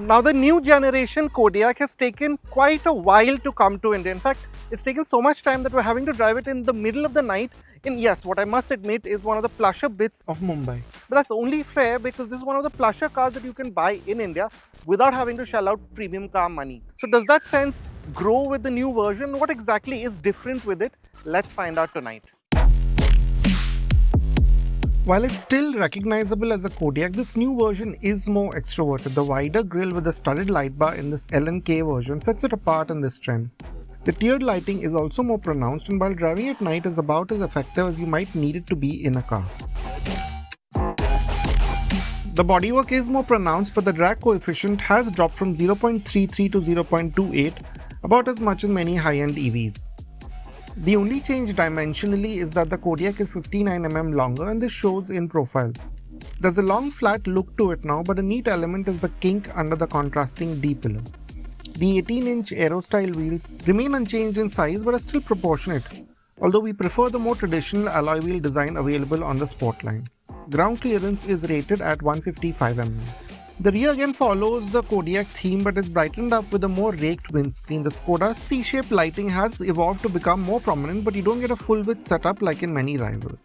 Now the new generation Kodiaq has taken quite a while to come to India. In fact, it's taken so much time that we're having to drive it in the middle of the night in, yes, what I must admit is one of the plusher bits of Mumbai. But that's only fair because this is one of the plusher cars that you can buy in India without having to shell out premium car money. So does that sense grow with the new version? What exactly is different with it? Let's find out tonight. While it's still recognizable as a Kodiaq, this new version is more extroverted. The wider grille with the studded light bar in this LK version sets it apart in this trend. The tiered lighting is also more pronounced, and while driving at night is about as effective as you might need it to be in a car. The bodywork is more pronounced, but the drag coefficient has dropped from 0.33 to 0.28, about as much as many high-end EVs. The only change dimensionally is that the Kodiaq is 59mm longer, and this shows in profile. There's a long flat look to it now, but a neat element is the kink under the contrasting D-pillar. The 18-inch aero-style wheels remain unchanged in size but are still proportionate, although we prefer the more traditional alloy wheel design available on the Sportline. Ground clearance is rated at 155mm. The rear again follows the Kodiaq theme but is brightened up with a more raked windscreen. The Skoda's C-shaped lighting has evolved to become more prominent, but you don't get a full-width setup like in many rivals.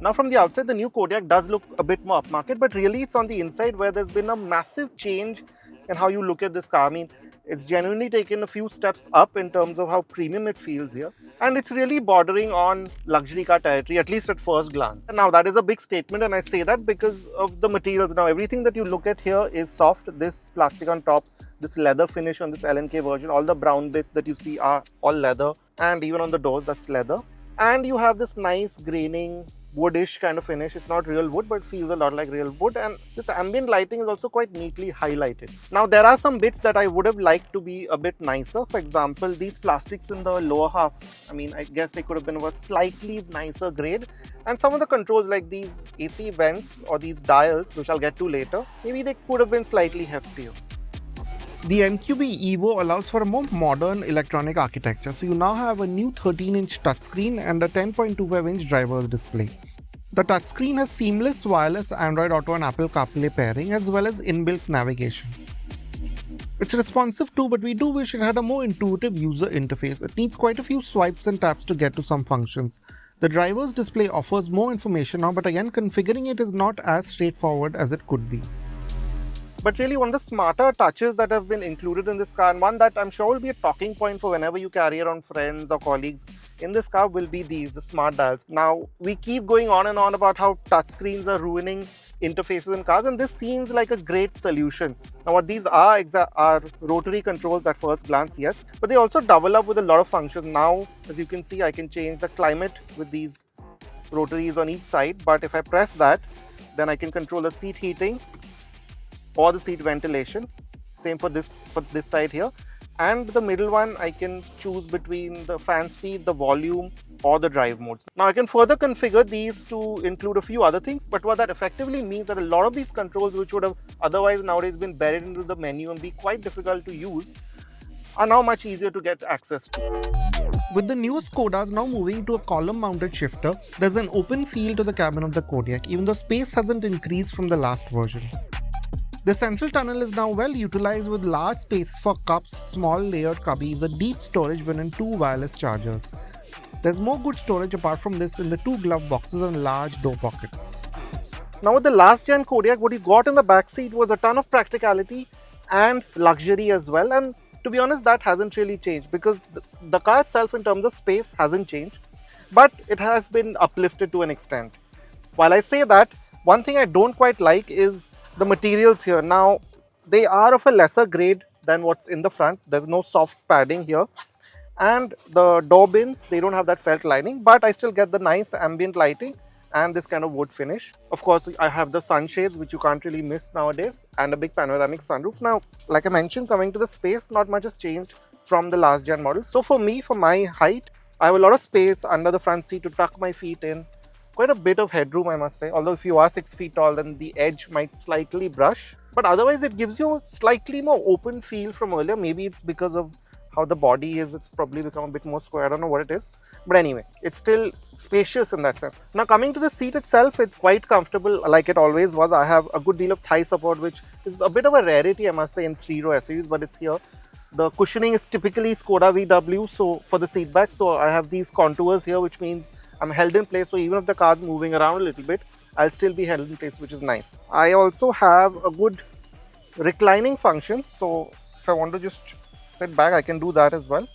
Now from the outside, the new Kodiaq does look a bit more upmarket, but really it's on the inside where there's been a massive change in how you look at this car. I mean, it's genuinely taken a few steps up in terms of how premium it feels here. And it's really bordering on luxury car territory, at least at first glance. And now that is a big statement, and I say that because of the materials. Now everything that you look at here is soft. This plastic on top, this leather finish on this LK version, all the brown bits that you see are all leather, and even on the doors that's leather. And you have this nice graining woodish kind of finish. It's not real wood, but it feels a lot like real wood, and this ambient lighting is also quite neatly highlighted. Now there are some bits that I would have liked to be a bit nicer. For example, these plastics in the lower half, I mean, I guess they could have been of a slightly nicer grade, and some of the controls like these AC vents or these dials, which I'll get to later, maybe they could have been slightly heftier. The MQB Evo allows for a more modern electronic architecture, so you now have a new 13-inch touchscreen and a 10.25-inch driver's display. The touchscreen has seamless wireless Android Auto and Apple CarPlay pairing, as well as inbuilt navigation. It's responsive too, but we do wish it had a more intuitive user interface. It needs quite a few swipes and taps to get to some functions. The driver's display offers more information now, but again, configuring it is not as straightforward as it could be. But really one of the smarter touches that have been included in this car, and one that I'm sure will be a talking point for whenever you carry around friends or colleagues in this car, will be the smart dials. Now, we keep going on and on about how touchscreens are ruining interfaces in cars, and this seems like a great solution. Now, what these are rotary controls at first glance, yes, but they also double up with a lot of functions. Now, as you can see, I can change the climate with these rotaries on each side, but if I press that, then I can control the seat heating or the seat ventilation. Same for this side here, and the middle one I can choose between the fan speed, the volume, or the drive modes. Now I can further configure these to include a few other things, but what that effectively means that a lot of these controls, which would have otherwise nowadays been buried into the menu and be quite difficult to use, are now much easier to get access to. With the new Skodas now moving to a column-mounted shifter, there's an open feel to the cabin of the Kodiaq, even though space hasn't increased from the last version. The central tunnel is now well utilized with large spaces for cups, small layered cubbies, a deep storage bin, and 2 wireless chargers. There's more good storage apart from this in the 2 glove boxes and large door pockets. Now with the last gen Kodiaq, what you got in the back seat was a ton of practicality and luxury as well, and to be honest, that hasn't really changed because the car itself in terms of space hasn't changed, but it has been uplifted to an extent. While I say that, one thing I don't quite like is the materials here. Now, they are of a lesser grade than what's in the front. There's no soft padding here, and the door bins, they don't have that felt lining, but I still get the nice ambient lighting and this kind of wood finish. Of course, I have the sunshades, which you can't really miss nowadays, and a big panoramic sunroof. Now, like I mentioned, coming to the space, not much has changed from the last gen model. So for me, for my height, I have a lot of space under the front seat to tuck my feet in. Quite a bit of headroom, I must say, although if you are 6 feet tall, then the edge might slightly brush, but otherwise it gives you a slightly more open feel from earlier. Maybe it's because of how the body is. It's probably become a bit more square. I don't know what it is. But anyway, it's still spacious in that sense. Now coming to the seat itself, it's quite comfortable like it always was. I have a good deal of thigh support, which is a bit of a rarity, I must say, in 3-row SUVs, but it's here. The cushioning is typically Skoda VW, so for the seat back, so I have these contours here, which means I'm held in place. So even if the car's moving around a little bit, I'll still be held in place, which is nice. I also have a good reclining function, so if I want to just sit back, I can do that as well.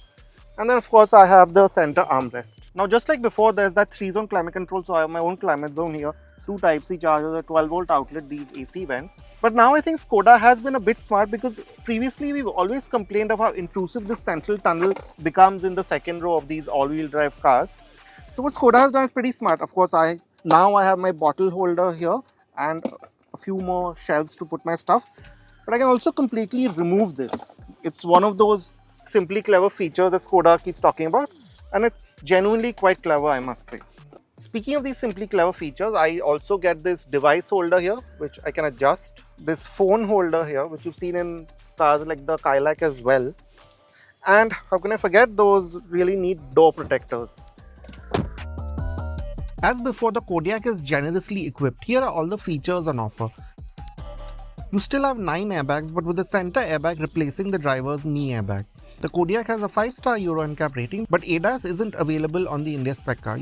And then of course I have the center armrest. Now just like before, there's that 3-zone climate control, so I have my own climate zone here, 2 Type-C chargers, a 12-volt outlet, these AC vents. But now I think Skoda has been a bit smart, because previously we've always complained of how intrusive this central tunnel becomes in the second row of these all-wheel drive cars. So what Skoda has done is pretty smart. Of course, now I have my bottle holder here and a few more shelves to put my stuff. But I can also completely remove this. It's one of those simply clever features that Skoda keeps talking about, and it's genuinely quite clever, I must say. Speaking of these simply clever features, I also get this device holder here, which I can adjust. This phone holder here, which you've seen in cars like the Kodiaq as well. And how can I forget those really neat door protectors. As before, the Kodiaq is generously equipped. Here are all the features on offer. You still have 9 airbags, but with the center airbag replacing the driver's knee airbag. The Kodiaq has a 5-star Euro NCAP rating, but ADAS isn't available on the India spec car.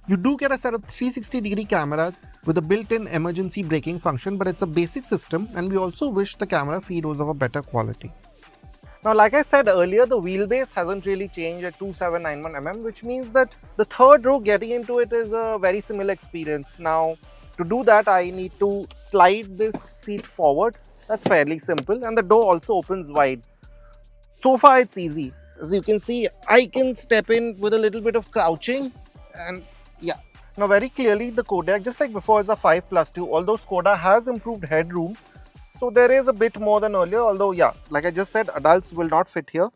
You do get a set of 360-degree cameras with a built-in emergency braking function, but it's a basic system, and we also wish the camera feed was of a better quality. Now, like I said earlier, the wheelbase hasn't really changed at 2791mm, which means that the third row getting into it is a very similar experience. Now, to do that, I need to slide this seat forward. That's fairly simple, and the door also opens wide. So far, it's easy. As you can see, I can step in with a little bit of crouching, and yeah. Now, very clearly, the Kodiaq, just like before, is a 5+2, although Skoda has improved headroom. So there is a bit more than earlier, although yeah, like I just said, adults will not fit here.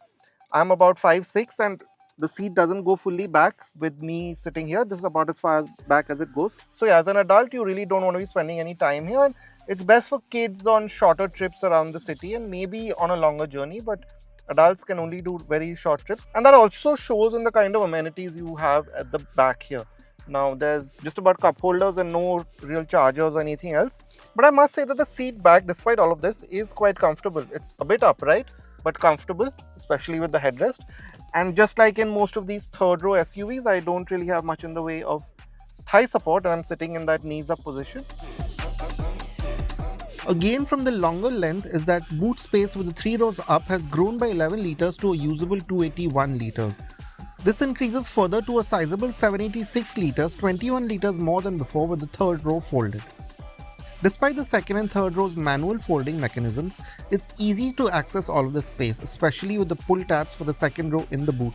I'm about 5'6", and the seat doesn't go fully back with me sitting here. This is about as far back as it goes. So yeah, as an adult, you really don't want to be spending any time here. And it's best for kids on shorter trips around the city and maybe on a longer journey, but adults can only do very short trips. And that also shows in the kind of amenities you have at the back here. Now there's just about cup holders and no real chargers or anything else. But I must say that the seat back, despite all of this, is quite comfortable. It's a bit upright, but comfortable, especially with the headrest. And just like in most of these third row SUVs, I don't really have much in the way of thigh support, and I'm sitting in that knees up position. A gain from the longer length is that boot space with the 3 rows up has grown by 11 litres to a usable 281 litres. This increases further to a sizable 786 litres, 21 litres more than before with the third row folded. Despite the second and third row's manual folding mechanisms, it's easy to access all of the space, especially with the pull tabs for the second row in the boot,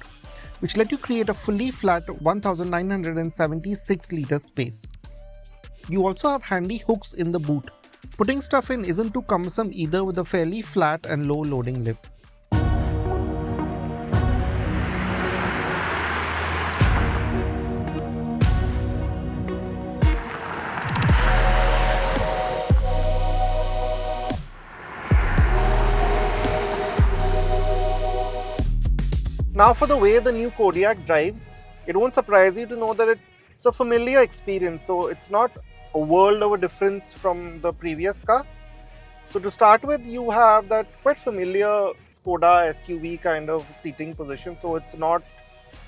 which let you create a fully flat 1976 litre space. You also have handy hooks in the boot. Putting stuff in isn't too cumbersome either with a fairly flat and low loading lip. Now for the way the new Kodiaq drives, it won't surprise you to know that it's a familiar experience. So it's not a world of a difference from the previous car. So to start with, you have that quite familiar Skoda SUV kind of seating position. So it's not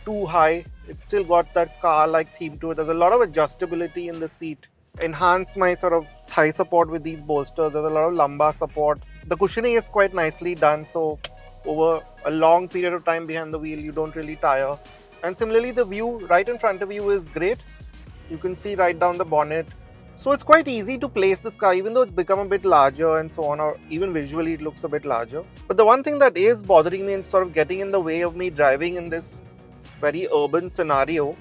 too high. It's still got that car-like theme to it. There's a lot of adjustability in the seat. Enhance my sort of thigh support with these bolsters. There's a lot of lumbar support. The cushioning is quite nicely done. So over a long period of time behind the wheel, you don't really tire. And similarly, the view right in front of you is great. You can see right down the bonnet. So it's quite easy to place this car, even though it's become a bit larger and so on, or even visually it looks a bit larger. But the one thing that is bothering me and sort of getting in the way of me driving in this very urban scenario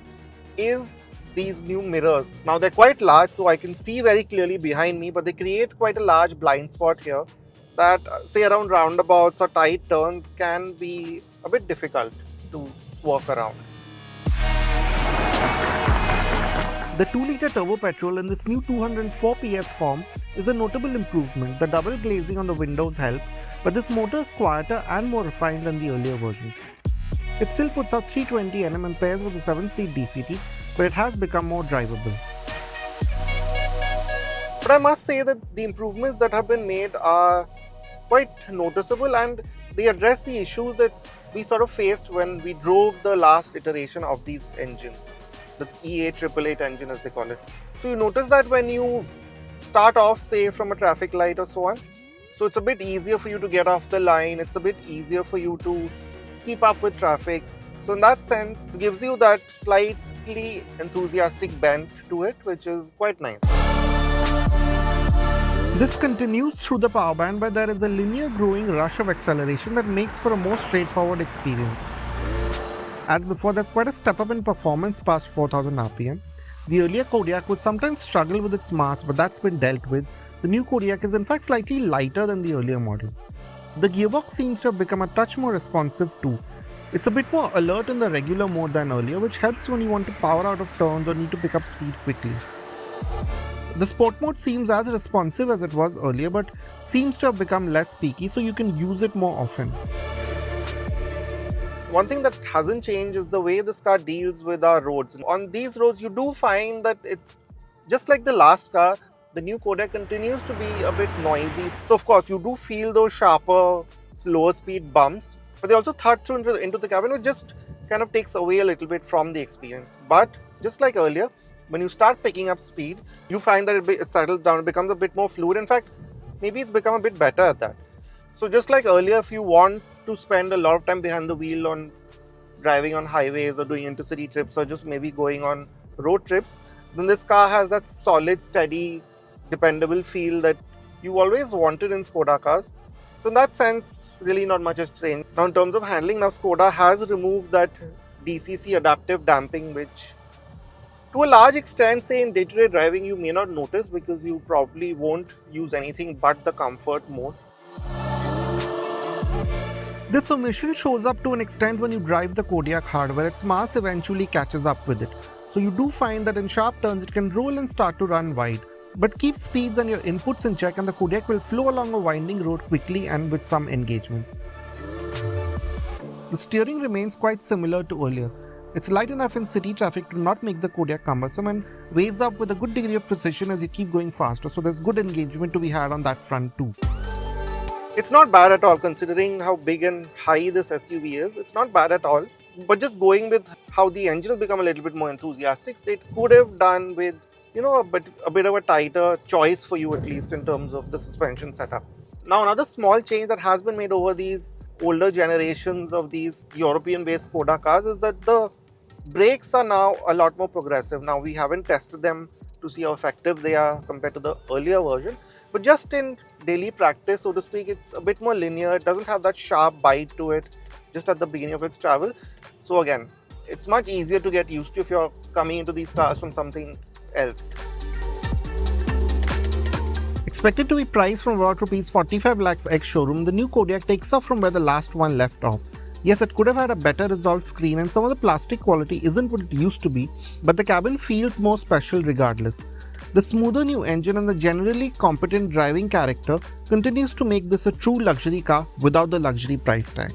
is these new mirrors. Now they're quite large, so I can see very clearly behind me, but they create quite a large blind spot here that, say, around roundabouts or tight turns can be a bit difficult to walk around. The 2-litre turbo petrol in this new 204 PS form is a notable improvement. The double glazing on the windows help, but this motor is quieter and more refined than the earlier version. It still puts out 320 Nm and pairs with a 7-speed DCT, but it has become more drivable. But I must say that the improvements that have been made are quite noticeable, and they address the issues that we sort of faced when we drove the last iteration of these engines, the E888 engine as they call it. So you notice that when you start off, say, from a traffic light or so on, so it's a bit easier for you to get off the line, it's a bit easier for you to keep up with traffic. So in that sense, it gives you that slightly enthusiastic bent to it, which is quite nice. This continues through the power band, where there is a linear growing rush of acceleration that makes for a more straightforward experience. As before, there's quite a step up in performance past 4000 RPM. The earlier Kodiaq would sometimes struggle with its mass, but that's been dealt with. The new Kodiaq is in fact slightly lighter than the earlier model. The gearbox seems to have become a touch more responsive too. It's a bit more alert in the regular mode than earlier, which helps when you want to power out of turns or need to pick up speed quickly. The sport mode seems as responsive as it was earlier, but seems to have become less peaky, so you can use it more often. One thing that hasn't changed is the way this car deals with our roads. On these roads, you do find that it's just like the last car, the new Kodiaq continues to be a bit noisy. So of course, you do feel those sharper, slower speed bumps, but they also thud through into the cabin, which just kind of takes away a little bit from the experience. But just like earlier, when you start picking up speed, you find that it settles down, it becomes a bit more fluid. In fact, maybe it's become a bit better at that. So just like earlier, if you want to spend a lot of time behind the wheel on driving on highways or doing intercity trips or just maybe going on road trips, then this car has that solid, steady, dependable feel that you always wanted in Skoda cars. So in that sense, really not much has changed. Now in terms of handling, now Skoda has removed that DCC adaptive damping, which to a large extent, say in day-to-day driving, you may not notice because you probably won't use anything but the comfort mode. This omission shows up to an extent when you drive the Kodiaq hard, where its mass eventually catches up with it. So you do find that in sharp turns it can roll and start to run wide. But keep speeds and your inputs in check and the Kodiaq will flow along a winding road quickly and with some engagement. The steering remains quite similar to earlier. It's light enough in city traffic to not make the Kodiaq cumbersome and weighs up with a good degree of precision as you keep going faster, so there's good engagement to be had on that front too. It's not bad at all considering how big and high this SUV is. It's not bad at all. But just going with how the engine has become a little bit more enthusiastic, it could have done with, a bit of a tighter choice for you, at least in terms of the suspension setup. Now another small change that has been made over these older generations of these European-based Skoda cars is that the brakes are now a lot more progressive. Now we haven't tested them to see how effective they are compared to the earlier version, but just in daily practice, so to speak, it's a bit more linear. It doesn't have that sharp bite to it just at the beginning of its travel. So again, it's much easier to get used to if you're coming into these cars from something else. Expected to be priced from about Rs 45 lakhs ex-showroom, the new Kodiaq takes off from where the last one left off. Yes, it could have had a better resolved screen and some of the plastic quality isn't what it used to be, but the cabin feels more special regardless. The smoother new engine and the generally competent driving character continues to make this a true luxury car without the luxury price tag.